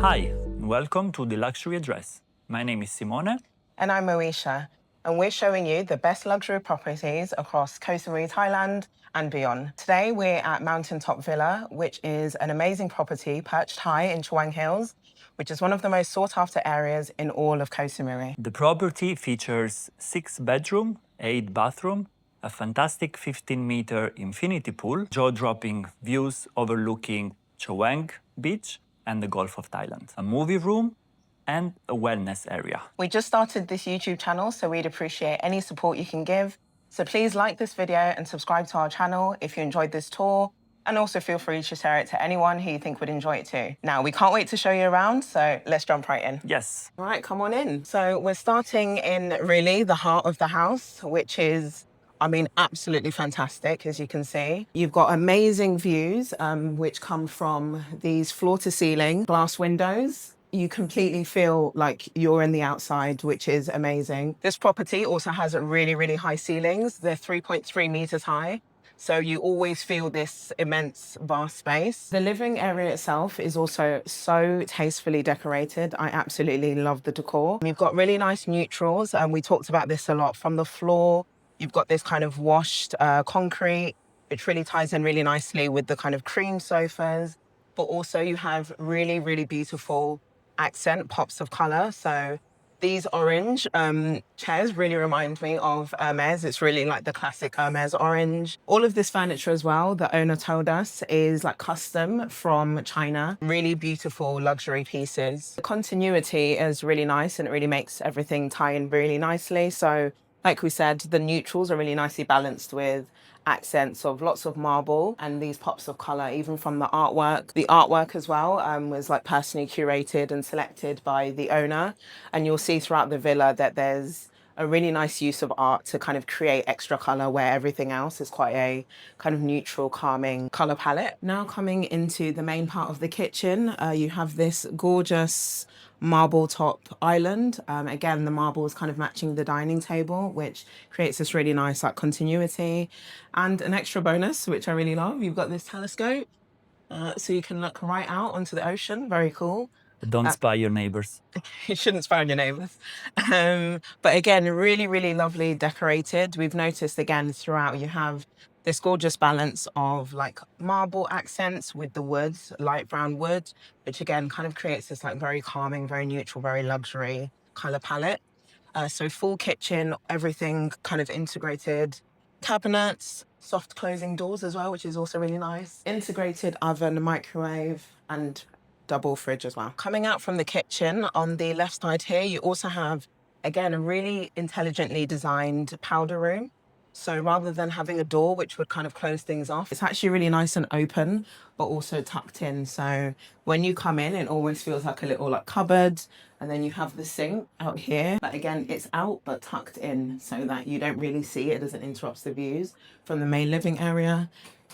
Hi, welcome to the Luxury Address. My name is Simone. And I'm Moesha, and we're showing you the best luxury properties across Koh Samui, Thailand and beyond. Today we're at Mountaintop Villa, which is an amazing property perched high in Chaweng Hills, which is one of the most sought after areas in all of Koh Samui. The property features 6 bedroom, 8 bathroom, a fantastic 15-meter infinity pool, jaw-dropping views overlooking Chaweng Beach and the Gulf of Thailand, a movie room, and a wellness area. We just started this YouTube channel, so we'd appreciate any support you can give. So please like this video and subscribe to our channel if you enjoyed this tour. And also feel free to share it to anyone who you think would enjoy it too. Now, we can't wait to show you around, so let's jump right in. Yes. All right, come on in. So we're starting in really the heart of the house, which is, absolutely fantastic, as you can see. You've got amazing views, which come from these floor-to-ceiling glass windows. You completely feel like you're in the outside, which is amazing. This property also has really, really high ceilings. They're 3.3 meters high. So you always feel this immense, vast space. The living area itself is also so tastefully decorated. I absolutely love the decor. You've got really nice neutrals, and we talked about this a lot. From the floor, you've got this kind of washed concrete, which really ties in really nicely with the kind of cream sofas. But also you have really, really beautiful accent pops of color. So these orange chairs really remind me of Hermes. It's really like the classic Hermes orange. All of this furniture as well, the owner told us, is like custom from China. Really beautiful luxury pieces. The continuity is really nice and it really makes everything tie in really nicely. So like we said, the neutrals are really nicely balanced with accents of lots of marble and these pops of color, even from the artwork. The artwork as well was like personally curated and selected by the owner. And you'll see throughout the villa that there's a really nice use of art to kind of create extra color where everything else is quite a kind of neutral, calming color palette. Now coming into the main part of the kitchen, you have this gorgeous marble top island. Again, the marble is kind of matching the dining table, which creates this really nice like continuity. And an extra bonus, which I really love, you've got this telescope, so you can look right out onto the ocean. Very cool. Don't spy your neighbors. You shouldn't spy on your neighbours. But again, really, really lovely decorated. We've noticed again throughout you have this gorgeous balance of like marble accents with the wood, light brown wood, which again kind of creates this like very calming, very neutral, very luxury color palette. So full kitchen, everything kind of integrated. Cabinets, soft closing doors as well, which is also really nice. Integrated oven, microwave, and double fridge as well. Coming out from the kitchen on the left side here, you also have, again, a really intelligently designed powder room. So rather than having a door which would kind of close things off, it's actually really nice and open, but also tucked in. So when you come in, it always feels like a little like cupboard. And then you have the sink out here. But again, it's out but tucked in so that you don't really see it. It doesn't interrupt the views from the main living area.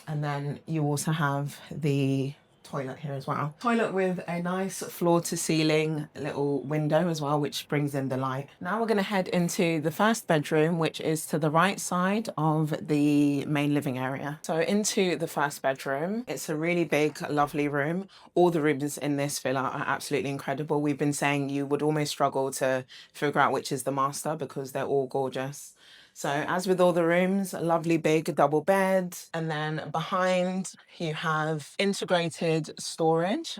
And then you also have the toilet here as well. Toilet with a nice floor to ceiling little window as well, which brings in the light. Now we're going to head into the first bedroom, which is to the right side of the main living area. So into the first bedroom, it's a really big, lovely room. All the rooms in this villa are absolutely incredible. We've been saying you would almost struggle to figure out which is the master because they're all gorgeous. So as with all the rooms, a lovely big double bed. And then behind you have integrated storage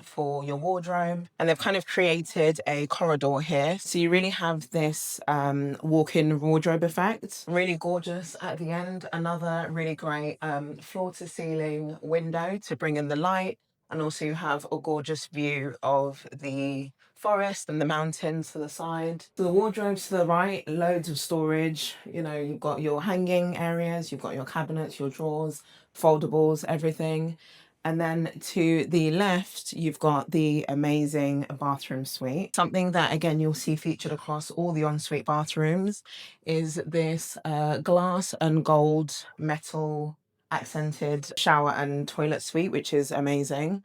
for your wardrobe. And they've kind of created a corridor here. So you really have this walk-in wardrobe effect. Really gorgeous at the end. Another really great floor-to-ceiling window to bring in the light. And also you have a gorgeous view of the forest and the mountains to the side. So the wardrobes to the right, loads of storage. You know, you've got your hanging areas, you've got your cabinets, your drawers, foldables, everything. And then to the left, you've got the amazing bathroom suite. Something that, again, you'll see featured across all the ensuite bathrooms is this glass and gold metal accented shower and toilet suite, which is amazing.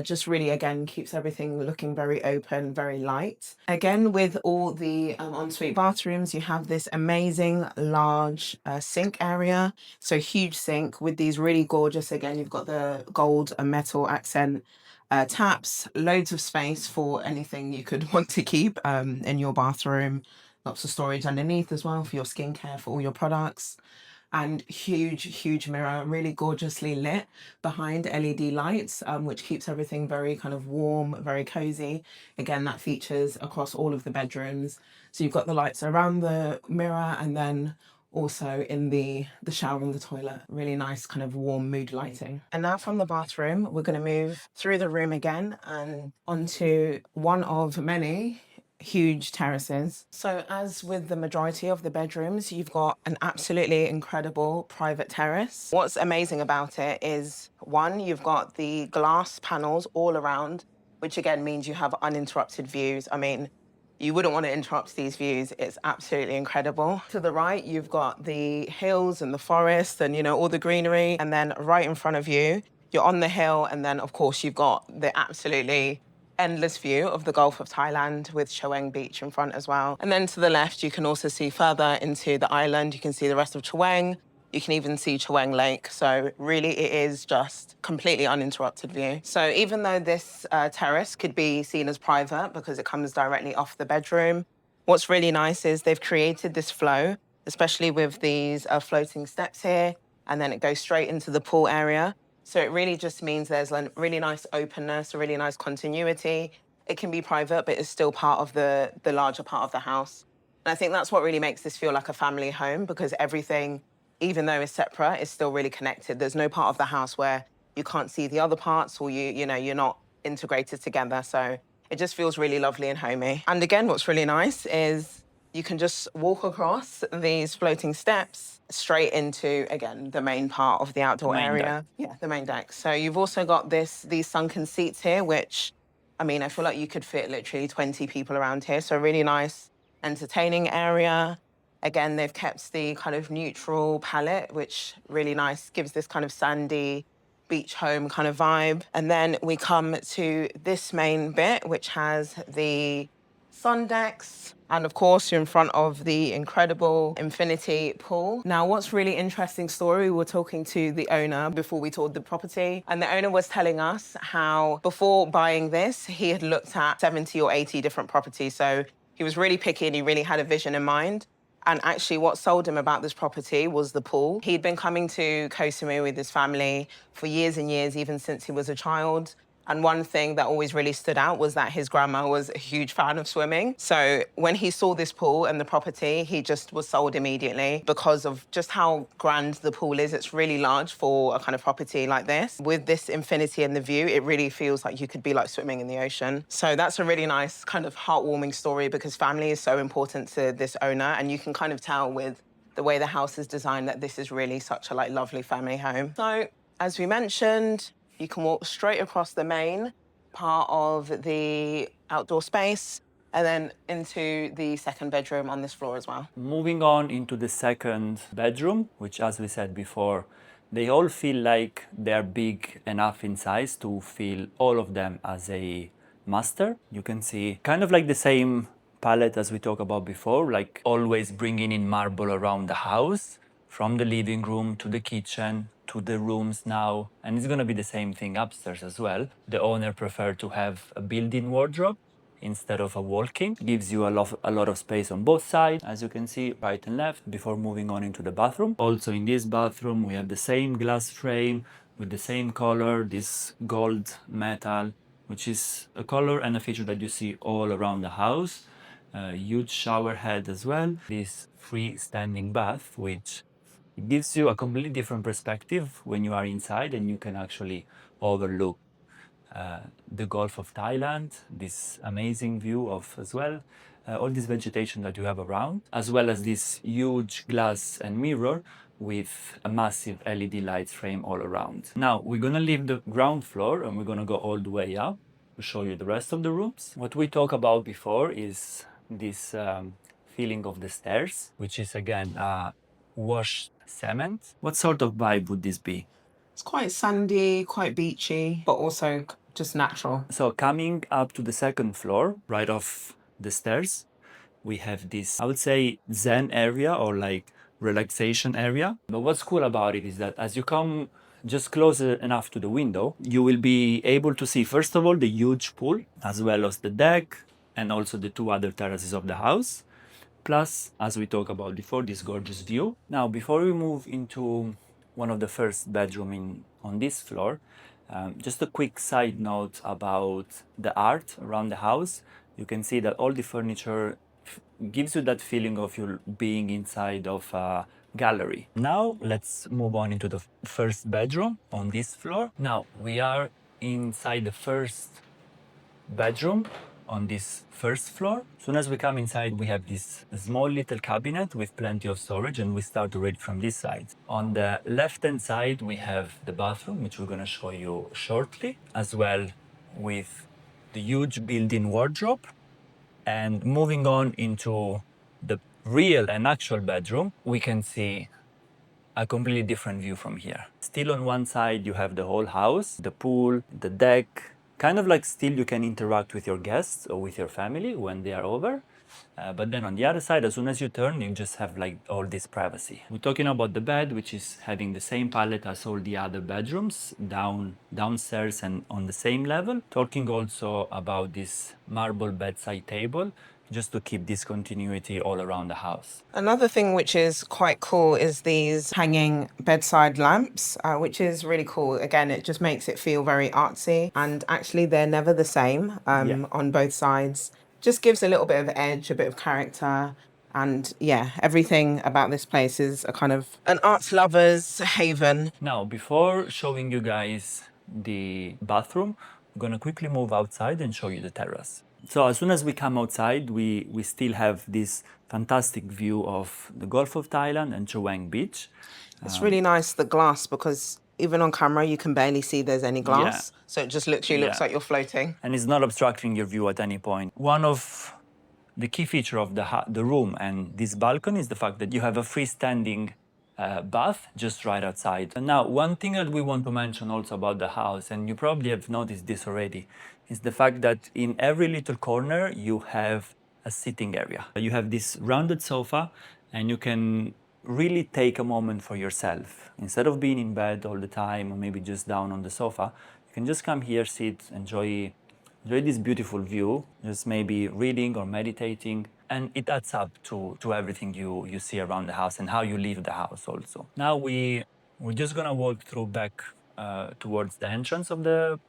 Just really, again, keeps everything looking very open, very light. Again, with all the ensuite bathrooms, you have this amazing large sink area. So huge sink with these really gorgeous, again, you've got the gold and metal accent taps, loads of space for anything you could want to keep in your bathroom. Lots of storage underneath as well for your skincare, for all your products. And huge mirror, really gorgeously lit behind LED lights, which keeps everything very kind of warm, very cozy. Again, that features across all of the bedrooms. So you've got the lights around the mirror and then also in the shower and the toilet. Really nice kind of warm mood lighting. And now from the bathroom, we're going to move through the room again and onto one of many huge terraces. So as with the majority of the bedrooms, you've got an absolutely incredible private terrace. What's amazing about it is, one, you've got the glass panels all around, which again means you have uninterrupted views. I mean, you wouldn't want to interrupt these views. It's absolutely incredible. To the right, you've got the hills and the forest and, you know, all the greenery. And then right in front of you, you're on the hill. And then, of course, you've got the absolutely endless view of the Gulf of Thailand with Chaweng Beach in front as well. And then to the left, you can also see further into the island. You can see the rest of Chaweng. You can even see Chaweng Lake. So really, it is just completely uninterrupted view. So even though this terrace could be seen as private because it comes directly off the bedroom, what's really nice is they've created this flow, especially with these floating steps here, and then it goes straight into the pool area. So it really just means there's a really nice openness, a really nice continuity. It can be private, but it's still part of the larger part of the house. And I think that's what really makes this feel like a family home, because everything, even though it's separate, is still really connected. There's no part of the house where you can't see the other parts or you're not integrated together. So it just feels really lovely and homey. And again, what's really nice is you can just walk across these floating steps straight into, again, the main part of the outdoor area. Yeah, the main deck. So you've also got these sunken seats here, which, I mean, I feel like you could fit literally 20 people around here. So really nice, entertaining area. Again, they've kept the kind of neutral palette, which really nice, gives this kind of sandy beach home kind of vibe. And then we come to this main bit, which has the sun decks. And of course, you're in front of the incredible infinity pool. Now, what's really interesting story, we were talking to the owner before we toured the property, and the owner was telling us how before buying this, he had looked at 70 or 80 different properties. So he was really picky and he really had a vision in mind. And actually what sold him about this property was the pool. He'd been coming to Koh Samui with his family for years and years, even since he was a child. And one thing that always really stood out was that his grandma was a huge fan of swimming. So when he saw this pool and the property, he just was sold immediately because of just how grand the pool is. It's really large for a kind of property like this. With this infinity and the view, it really feels like you could be like swimming in the ocean. So that's a really nice kind of heartwarming story, because family is so important to this owner. And you can kind of tell with the way the house is designed that this is really such a like lovely family home. So as we mentioned, you can walk straight across the main part of the outdoor space and then into the second bedroom on this floor as well. Moving on into the second bedroom, which, as we said before, they all feel like they're big enough in size to feel all of them as a master. You can see kind of like the same palette as we talked about before, like always bringing in marble around the house, from the living room to the kitchen to the rooms now. And it's going to be the same thing upstairs as well. The owner preferred to have a built-in wardrobe instead of a walk-in. Gives you a lot of space on both sides, as you can see, right and left, before moving on into the bathroom. Also in this bathroom, we have the same glass frame with the same color, this gold metal, which is a color and a feature that you see all around the house. Huge shower head as well. This freestanding bath, which gives you a completely different perspective when you are inside, and you can actually overlook the Gulf of Thailand, this amazing view of as well, all this vegetation that you have around, as well as this huge glass and mirror with a massive LED lights frame all around. Now we're gonna leave the ground floor and we're gonna go all the way up to show you the rest of the rooms. What we talked about before is this feeling of the stairs, which is again washed cement. What sort of vibe would this be? It's quite sandy, quite beachy, but also just natural. So coming up to the second floor, right off the stairs, we have this, I would say, Zen area or like relaxation area. But what's cool about it is that as you come just close enough to the window, you will be able to see, first of all, the huge pool, as well as the deck, and also the two other terraces of the house. Plus, as we talked about before, this gorgeous view. Now, before we move into one of the first bedroom on this floor, just a quick side note about the art around the house. You can see that all the furniture gives you that feeling of you being inside of a gallery. Now, let's move on into the first bedroom on this floor. Now, we are inside the first bedroom on this first floor. As soon as we come inside, we have this small little cabinet with plenty of storage, and we start to read from this side. On the left-hand side, we have the bathroom, which we're going to show you shortly, as well with the huge built-in wardrobe. And moving on into the real and actual bedroom, we can see a completely different view from here. Still on one side, you have the whole house, the pool, the deck, kind of like still you can interact with your guests or with your family when they are over. But then on the other side, as soon as you turn, you just have like all this privacy. We're talking about the bed, which is having the same palette as all the other bedrooms, downstairs and on the same level. Talking also about this marble bedside table, just to keep this continuity all around the house. Another thing which is quite cool is these hanging bedside lamps, which is really cool. Again, it just makes it feel very artsy, and actually they're never the same on both sides. Just gives a little bit of edge, a bit of character. And yeah, everything about this place is a kind of an art lover's haven. Now, before showing you guys the bathroom, I'm gonna quickly move outside and show you the terrace. So as soon as we come outside, we still have this fantastic view of the Gulf of Thailand and Chaweng Beach. It's really nice, the glass, because even on camera, you can barely see there's any glass. Yeah. So it just literally looks like you're floating. And it's not obstructing your view at any point. One of the key feature of the room and this balcony is the fact that you have a freestanding bath just right outside. And now, one thing that we want to mention also about the house, and you probably have noticed this already, is the fact that in every little corner you have a sitting area. You have this rounded sofa, and you can really take a moment for yourself. Instead of being in bed all the time or maybe just down on the sofa, you can just come here, sit, enjoy this beautiful view, just maybe reading or meditating, and it adds up to everything you see around the house and how you leave the house also. Now we're just gonna walk through back towards the entrance of the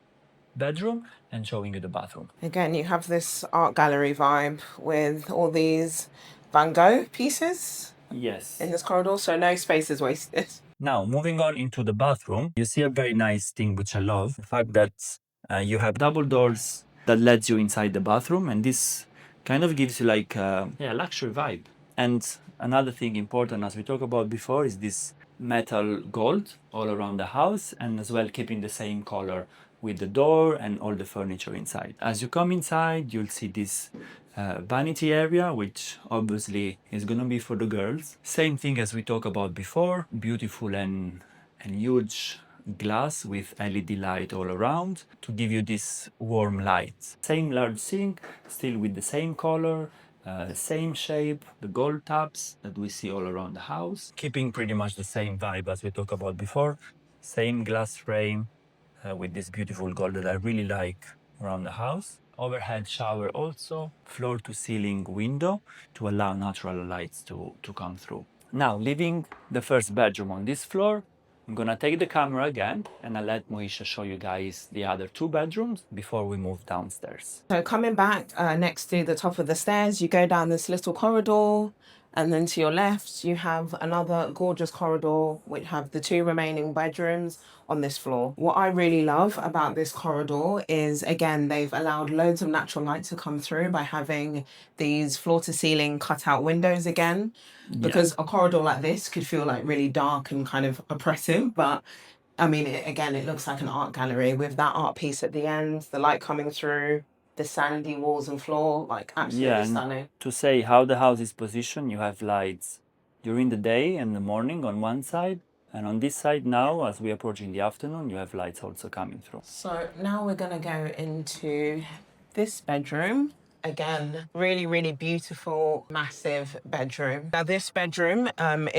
bedroom and showing you the bathroom. Again, you have this art gallery vibe with all these Van Gogh pieces Yes. in this corridor, so no space is wasted. Now, moving on into the bathroom, you see a very nice thing which I love, the fact that you have double doors that lets you inside the bathroom, and this kind of gives you like a luxury vibe. And another thing important, as we talked about before, is this metal gold all around the house, and as well keeping the same color with the door and all the furniture inside. As you come inside, you'll see this vanity area, which obviously is gonna be for the girls. Same thing as we talked about before, beautiful and huge glass with LED light all around to give you this warm light. Same large sink, still with the same color, same shape, the gold taps that we see all around the house, keeping pretty much the same vibe as we talked about before. Same glass frame with this beautiful gold that I really like around the house. Overhead shower also, floor to ceiling window to allow natural lights to come through. Now, leaving the first bedroom on this floor, I'm gonna take the camera again and I'll let Moisha show you guys the other two bedrooms before we move downstairs. So coming back next to the top of the stairs, you go down this little corridor, and then to your left, you have another gorgeous corridor which have the two remaining bedrooms on this floor. What I really love about this corridor is, again, they've allowed loads of natural light to come through by having these floor to ceiling cutout windows again. Because a corridor like this could feel like really dark and kind of oppressive, but I mean, again, it looks like an art gallery with that art piece at the end, the light coming through, the sandy walls and floor, like absolutely stunning. To say how the house is positioned, you have lights during the day and the morning on one side, and on this side now, as we approach in the afternoon, you have lights also coming through. So now we're going to go into this bedroom. Again, really, really beautiful, massive bedroom. Now, this bedroom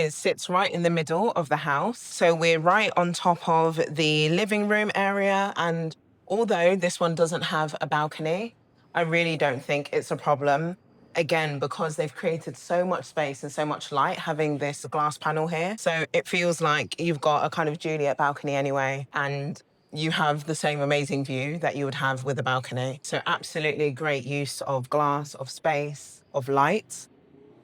sits right in the middle of the house. So we're right on top of the living room area. And although this one doesn't have a balcony, I really don't think it's a problem. Again, because they've created so much space and so much light having this glass panel here. So it feels like you've got a kind of Juliet balcony anyway. And you have the same amazing view that you would have with a balcony. So absolutely great use of glass, of space, of light,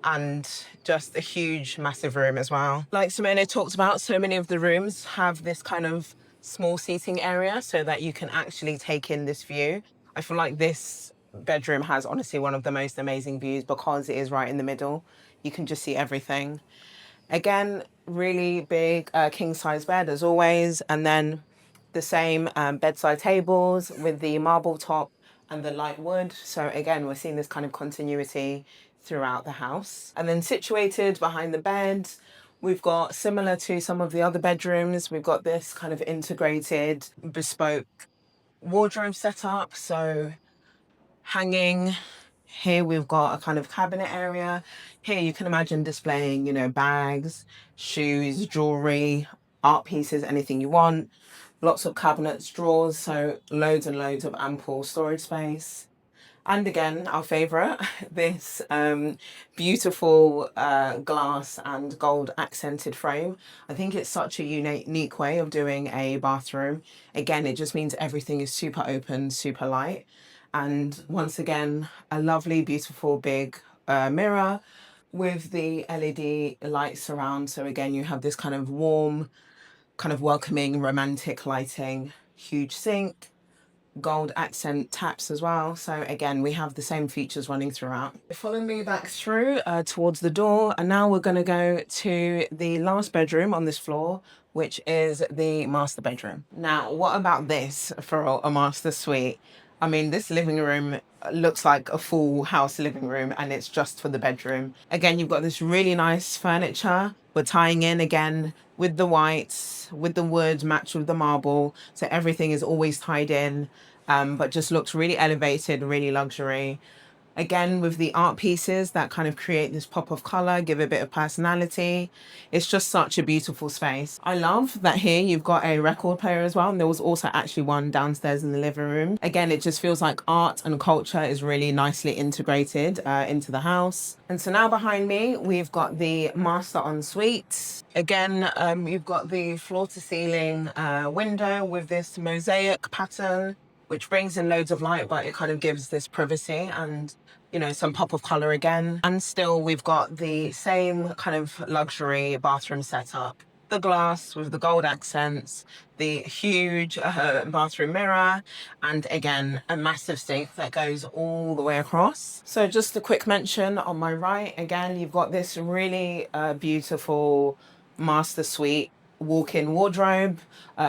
and just a huge, massive room as well. Like Simone talked about, so many of the rooms have this kind of small seating area so that you can actually take in this view. I feel like this bedroom has honestly one of the most amazing views because it is right in the middle. You can just see everything. Again, really big king size bed as always, and then the same bedside tables with the marble top and the light wood. So again, we're seeing this kind of continuity throughout the house. And then situated behind the bed, we've got, similar to some of the other bedrooms, we've got this kind of integrated bespoke wardrobe setup. So hanging. Here we've got a kind of cabinet area. Here you can imagine displaying, bags, shoes, jewelry, art pieces, anything you want. Lots of cabinets, drawers, so loads and loads of ample storage space. And again, our favourite, this beautiful glass and gold accented frame. I think it's such a unique way of doing a bathroom. Again, it just means everything is super open, super light. And once again, a lovely, beautiful, big mirror with the LED lights surround. So again, you have this kind of warm, kind of welcoming, romantic lighting, huge sink, gold accent taps as well. So again, we have the same features running throughout. Follow me back through towards the door, and now we're going to go to the last bedroom on this floor, which is the master bedroom. Now, what about this for a master suite? I mean, this living room looks like a full house living room, and it's just for the bedroom. Again, you've got this really nice furniture. We're tying in again with the whites, with the wood matched with the marble. So everything is always tied in, but just looks really elevated, really luxury. Again, with the art pieces that kind of create this pop of color, give a bit of personality. It's just such a beautiful space. I love that here you've got a record player as well. And there was also actually one downstairs in the living room. Again, it just feels like art and culture is really nicely integrated into the house. And so now behind me, we've got the master ensuite. Again, you've got the floor to ceiling window with this mosaic pattern, which brings in loads of light, but it kind of gives this privacy and, some pop of color again. And still we've got the same kind of luxury bathroom setup. The glass with the gold accents, the huge bathroom mirror, and again, a massive sink that goes all the way across. So just a quick mention on my right, again, you've got this really beautiful master suite walk-in wardrobe.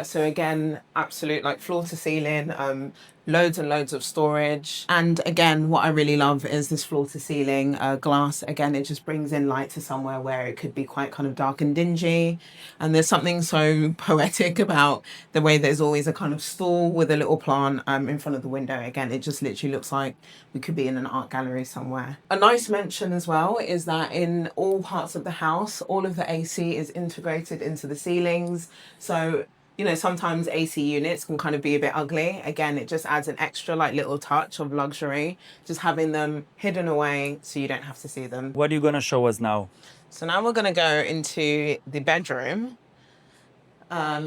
So again, absolute like floor to ceiling, loads and loads of storage. And again, what I really love is this floor to ceiling glass. Again, it just brings in light to somewhere where it could be quite kind of dark and dingy. And there's something so poetic about the way there's always a kind of stall with a little plant in front of the window. Again, it just literally looks like we could be in an art gallery somewhere. A nice mention as well is that in all parts of the house, all of the AC is integrated into the ceilings. So sometimes AC units can kind of be a bit ugly. Again, it just adds an extra like little touch of luxury, just having them hidden away so you don't have to see them. What are you going to show us now? So now we're going to go into the bedroom,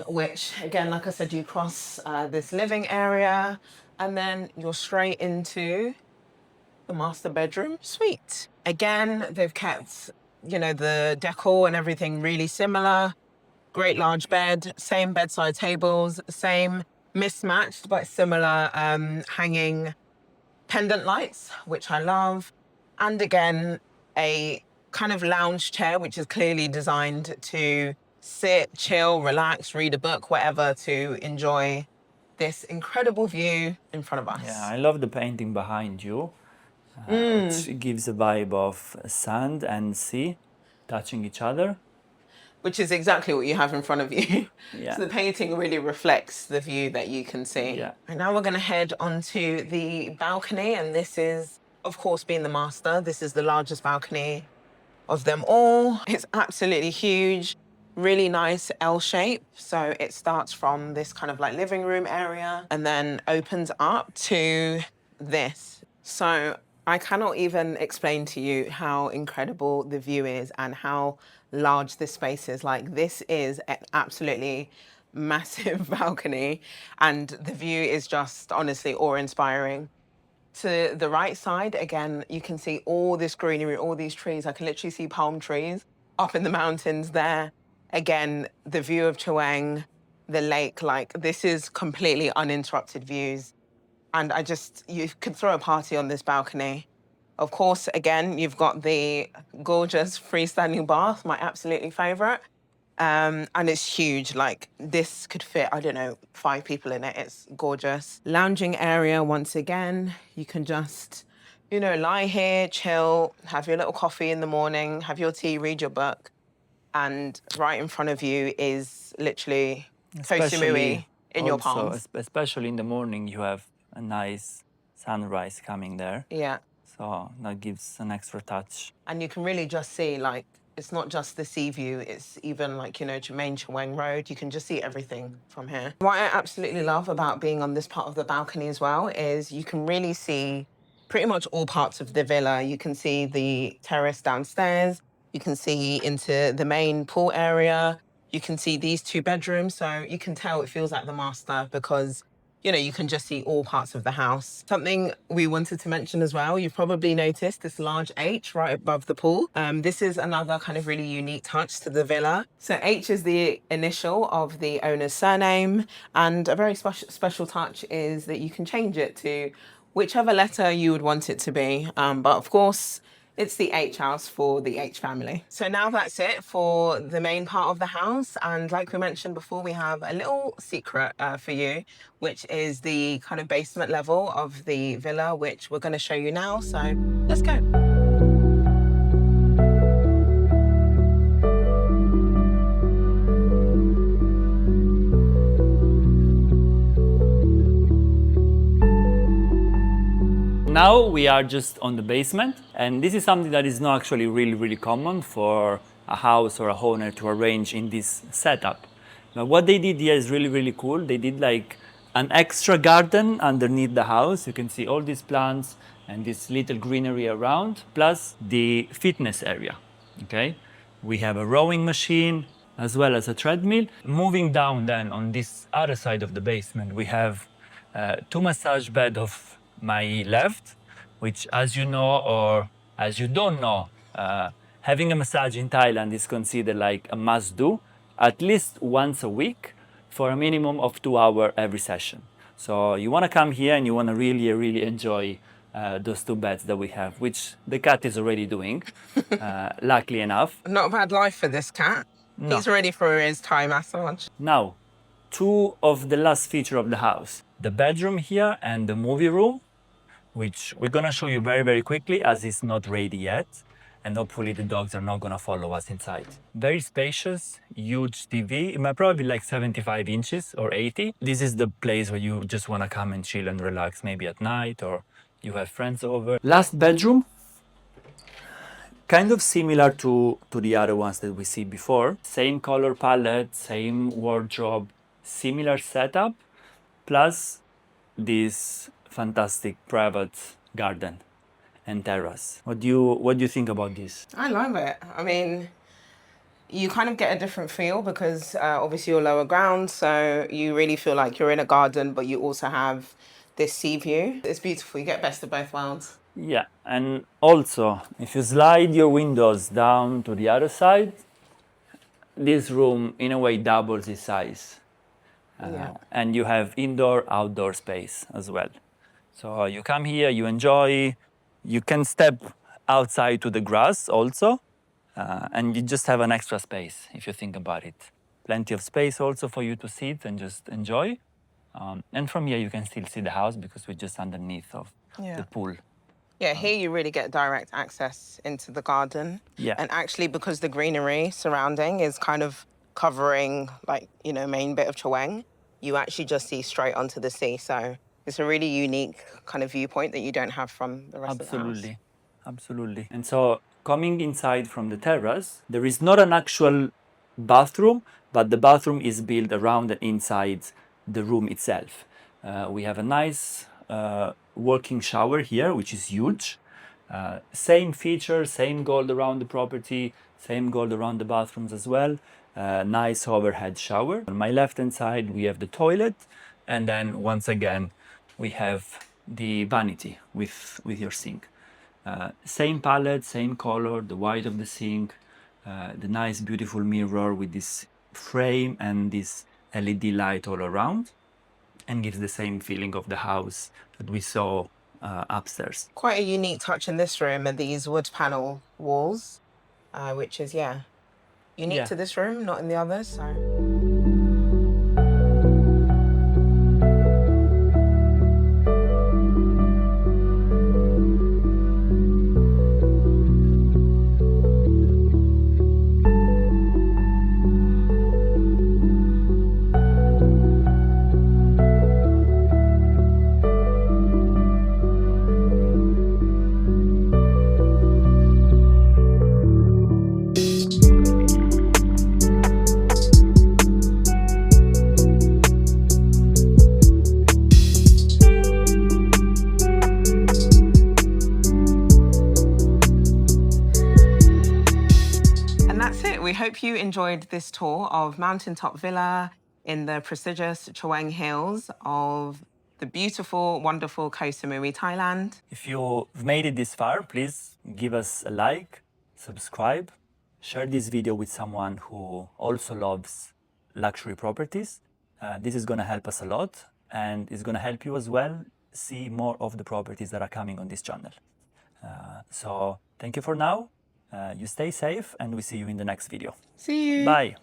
which again, like I said, you cross this living area and then you're straight into the master bedroom suite. Again, they've kept, the decor and everything really similar. Great large bed, same bedside tables, same mismatched but similar hanging pendant lights, which I love. And again, a kind of lounge chair, which is clearly designed to sit, chill, relax, read a book, whatever, to enjoy this incredible view in front of us. Yeah, I love the painting behind you, which gives a vibe of sand and sea touching each other. Which is exactly what you have in front of you. Yeah. So the painting really reflects the view that you can see. Yeah. And now we're going to head onto the balcony, and this is Of course, being the master, this is the largest balcony of them all. It's absolutely huge, really nice L shape. So it starts from this kind of like living room area and then opens up to this. So I cannot even explain to you how incredible the view is and how large this space is. Like, this is an absolutely massive balcony, and the view is just honestly awe-inspiring. To the right side, again, you can see all this greenery, all these trees. I can literally see palm trees up in the mountains there. Again, the view of Chaweng, the lake, like, this is completely uninterrupted views. And you could throw a party on this balcony. Of course, again, you've got the gorgeous freestanding bath, my absolutely favorite. And it's huge. Like, this could fit, I don't know, 5 people in it. It's gorgeous. Lounging area, once again. You can just, lie here, chill, have your little coffee in the morning, have your tea, read your book. And right in front of you is literally Koh Samui in your palms. Especially in the morning, you have a nice sunrise coming there. Yeah. So that gives an extra touch. And you can really just see, like, it's not just the sea view, it's even like, main Chaweng Road. You can just see everything from here. What I absolutely love about being on this part of the balcony as well is you can really see pretty much all parts of the villa. You can see the terrace downstairs. You can see into the main pool area. You can see these 2 bedrooms. So you can tell it feels like the master because you can just see all parts of the house. Something we wanted to mention as well, you've probably noticed this large H right above the pool. This is another kind of really unique touch to the villa. So H is the initial of the owner's surname, and a very special touch is that you can change it to whichever letter you would want it to be. But of course, it's the H house for the H family. So now that's it for the main part of the house. And like we mentioned before, we have a little secret for you, which is the kind of basement level of the villa, which we're going to show you now. So let's go. Now we are just on the basement, and this is something that is not actually really common for a house or a owner to arrange in this setup. Now what they did here is really cool. They did like an extra garden underneath the house. You can see all these plants and this little greenery around, plus the fitness area, okay? We have a rowing machine as well as a treadmill. Moving down then on this other side of the basement, we have 2 massage beds of my left, which, as you know or as you don't know, having a massage in Thailand is considered like a must-do, at least once a week for a minimum of 2 hours every session. So you want to come here and you want to really enjoy those 2 beds that we have, which the cat is already doing, luckily enough. Not a bad life for this cat. No. He's ready for his Thai massage. Now, 2 of the last feature of the house, the bedroom here and the movie room, which we're gonna show you very quickly as it's not ready yet, and hopefully the dogs are not gonna follow us inside. Very spacious, huge TV. It might probably be like 75 inches or 80. This is the place where you just wanna come and chill and relax, maybe at night or you have friends over. Last bedroom, kind of similar to the other ones that we see before. Same color palette, same wardrobe, similar setup, plus this fantastic private garden and terrace. What do you think about this? I love it. I mean, you kind of get a different feel because obviously you're lower ground, so you really feel like you're in a garden, but you also have this sea view. It's beautiful. You get best of both worlds. Yeah, and also if you slide your windows down to the other side, this room in a way doubles its size. And you have indoor-outdoor space as well. So you come here, you enjoy, you can step outside to the grass also, and you just have an extra space if you think about it. Plenty of space also for you to sit and just enjoy. And from here you can still see the house because we're just underneath of the pool. Yeah, here you really get direct access into the garden. Yeah. And actually, because the greenery surrounding is kind of covering, like, main bit of Chaweng, you actually just see straight onto the sea. So it's a really unique kind of viewpoint that you don't have from the rest of the house. Absolutely, absolutely. And so coming inside from the terrace, there is not an actual bathroom, but the bathroom is built around and inside the room itself. We have a nice working shower here, which is huge. Same feature, same gold around the property, same gold around the bathrooms as well. Nice overhead shower. On my left hand side, we have the toilet, and then once again, we have the vanity with your sink. Same palette, same color, the white of the sink, the nice beautiful mirror with this frame and this LED light all around, and gives the same feeling of the house that we saw upstairs. Quite a unique touch in this room are these wood panel walls, which is, unique to this room, not in the others. So. We hope you enjoyed this tour of Mountaintop Villa in the prestigious Chaweng Hills of the beautiful, wonderful Koh Samui, Thailand. If you've made it this far, please give us a like, subscribe, share this video with someone who also loves luxury properties. This is going to help us a lot, and it's going to help you as well see more of the properties that are coming on this channel. So thank you for now. You stay safe, and we see you in the next video. See you. Bye.